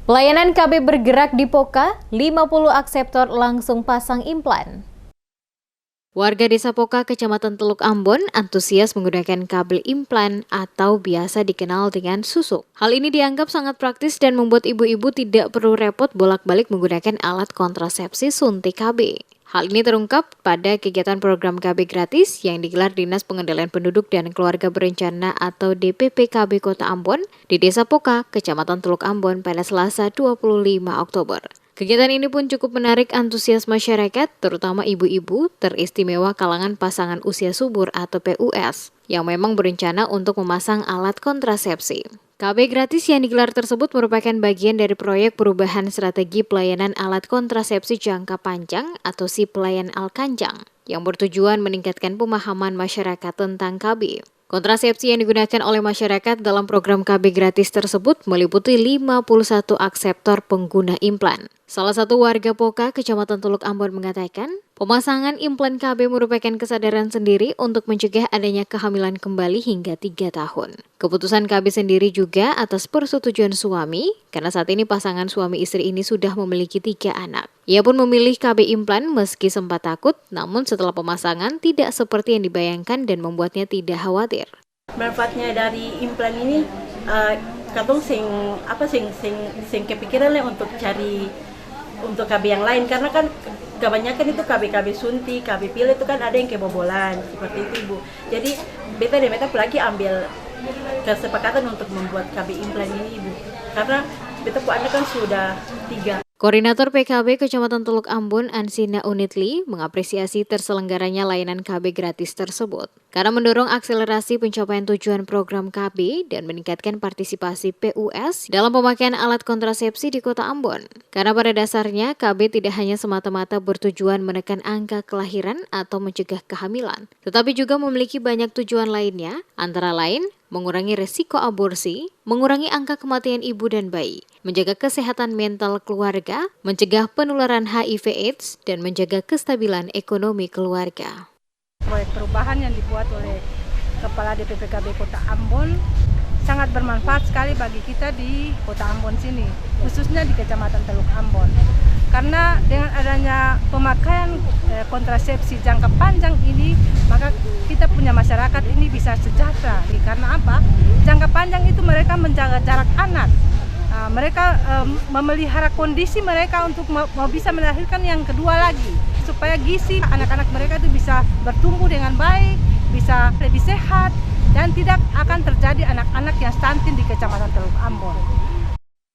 Pelayanan KB bergerak di Poka, 50 akseptor langsung pasang implan. Warga Desa Poka, Kecamatan Teluk Ambon, antusias menggunakan kabel implan atau biasa dikenal dengan susuk. Hal ini dianggap sangat praktis dan membuat ibu-ibu tidak perlu repot bolak-balik menggunakan alat kontrasepsi suntik KB. Hal ini terungkap pada kegiatan program KB gratis yang digelar Dinas Pengendalian Penduduk dan Keluarga Berencana atau DPPKB Kota Ambon di Desa Poka, Kecamatan Teluk Ambon pada Selasa 25 Oktober. Kegiatan ini pun cukup menarik antusias masyarakat, terutama ibu-ibu, teristimewa kalangan pasangan usia subur atau PUS, yang memang berencana untuk memasang alat kontrasepsi. KB gratis yang digelar tersebut merupakan bagian dari proyek perubahan strategi pelayanan alat kontrasepsi jangka panjang atau si pelayan Alkanjang, yang bertujuan meningkatkan pemahaman masyarakat tentang KB. Kontrasepsi yang digunakan oleh masyarakat dalam program KB gratis tersebut meliputi 51 akseptor pengguna implan. Salah satu warga Poka, Kecamatan Teluk Ambon mengatakan, pemasangan implan KB merupakan kesadaran sendiri untuk mencegah adanya kehamilan kembali hingga 3 tahun. Keputusan KB sendiri juga atas persetujuan suami, karena saat ini pasangan suami istri ini sudah memiliki 3 anak. Ia pun memilih KB implan meski sempat takut, namun setelah pemasangan tidak seperti yang dibayangkan dan membuatnya tidak khawatir. Manfaatnya dari implan ini, kadang sing kepikiran lah untuk cari untuk KB yang lain, karena kan kebanyakan itu KB suntik, KB pil itu kan ada yang kebobolan seperti itu Ibu. Jadi beta lagi ambil kesepakatan untuk membuat KB implan ini Ibu, karena beta anak kan sudah 3. Koordinator PKB Kecamatan Teluk Ambon, Ansina Unitli, mengapresiasi terselenggaranya layanan KB gratis tersebut karena mendorong akselerasi pencapaian tujuan program KB dan meningkatkan partisipasi PUS dalam pemakaian alat kontrasepsi di Kota Ambon. Karena pada dasarnya KB tidak hanya semata-mata bertujuan menekan angka kelahiran atau mencegah kehamilan, tetapi juga memiliki banyak tujuan lainnya, antara lain mengurangi resiko aborsi, mengurangi angka kematian ibu dan bayi, menjaga kesehatan mental keluarga, mencegah penularan HIV/AIDS, dan menjaga kestabilan ekonomi keluarga. Proyek perubahan yang dibuat oleh Kepala DPPKB Kota Ambon sangat bermanfaat sekali bagi kita di Kota Ambon sini, khususnya di Kecamatan Teluk Ambon. Karena dengan adanya pemakaian kontrasepsi jangka panjang ini, maka kita punya masyarakat ini bisa sejahtera. Karena apa? Jangka panjang itu mereka menjaga jarak anak. Mereka memelihara kondisi mereka untuk mau bisa melahirkan yang kedua lagi. Supaya gizi anak-anak mereka itu bisa bertumbuh dengan baik, bisa lebih sehat, dan tidak akan terjadi anak-anak yang stunting di Kecamatan Teluk Ambon.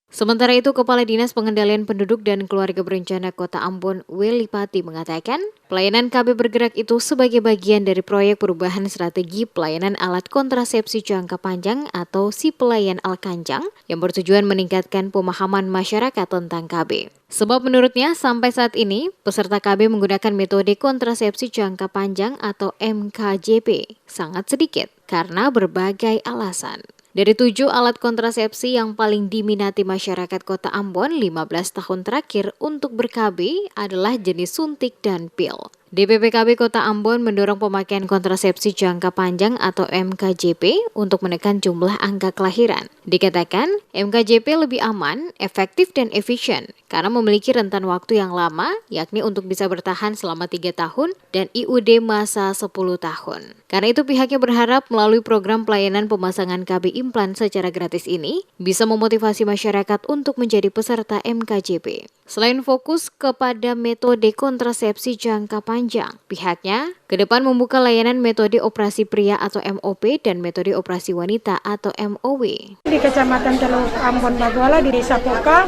Sementara itu, Kepala Dinas Pengendalian Penduduk dan Keluarga Berencana Kota Ambon, Willy Pati mengatakan, pelayanan KB bergerak itu sebagai bagian dari proyek perubahan strategi pelayanan alat kontrasepsi jangka panjang atau si pelayan Alkanjang yang bertujuan meningkatkan pemahaman masyarakat tentang KB. Sebab menurutnya sampai saat ini, peserta KB menggunakan metode kontrasepsi jangka panjang atau MKJP sangat sedikit karena berbagai alasan. Dari 7 alat kontrasepsi yang paling diminati masyarakat Kota Ambon 15 tahun terakhir untuk ber-KB adalah jenis suntik dan pil. DPPKB Kota Ambon mendorong pemakaian kontrasepsi jangka panjang atau MKJP untuk menekan jumlah angka kelahiran. Dikatakan, MKJP lebih aman, efektif, dan efisien karena memiliki rentan waktu yang lama, yakni untuk bisa bertahan selama 3 tahun dan IUD masa 10 tahun. Karena itu pihaknya berharap melalui program pelayanan pemasangan KB implan secara gratis ini bisa memotivasi masyarakat untuk menjadi peserta MKJP. Selain fokus kepada metode kontrasepsi jangka panjang, pihaknya ke depan membuka layanan metode operasi pria atau MOP dan metode operasi wanita atau MOW. Di Kecamatan Teluk Ambon Baguala di Desa Poka,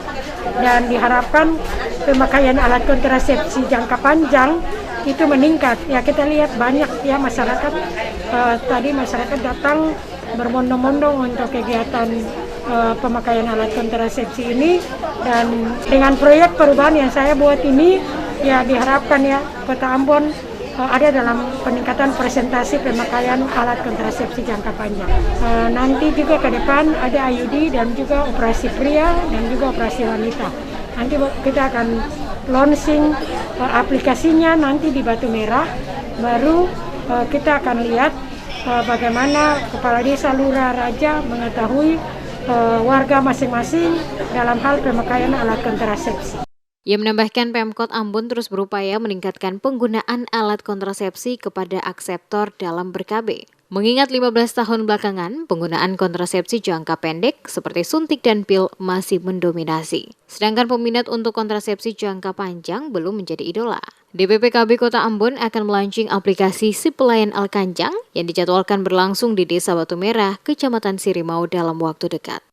dan diharapkan pemakaian alat kontrasepsi jangka panjang itu meningkat. Ya, kita lihat banyak ya masyarakat, tadi masyarakat datang berbondong-bondong untuk kegiatan pemakaian alat kontrasepsi ini, dan dengan proyek perubahan yang saya buat ini ya diharapkan ya Kota Ambon ada dalam peningkatan presentasi pemakaian alat kontrasepsi jangka panjang. Nanti juga ke depan ada IUD dan juga operasi pria dan juga operasi wanita. Nanti kita akan launching aplikasinya nanti di Batu Merah, baru kita akan lihat bagaimana Kepala Desa Lurah Raja mengetahui warga masing-masing dalam hal pemakaian alat kontrasepsi. Ia menambahkan Pemkot Ambon terus berupaya meningkatkan penggunaan alat kontrasepsi kepada akseptor dalam ber-KB. Mengingat 15 tahun belakangan, penggunaan kontrasepsi jangka pendek seperti suntik dan pil masih mendominasi. Sedangkan peminat untuk kontrasepsi jangka panjang belum menjadi idola. DPPKB Kota Ambon akan melaunching aplikasi Si Pelayan Alkanjang yang dijadwalkan berlangsung di Desa Batu Merah, Kecamatan Sirimau dalam waktu dekat.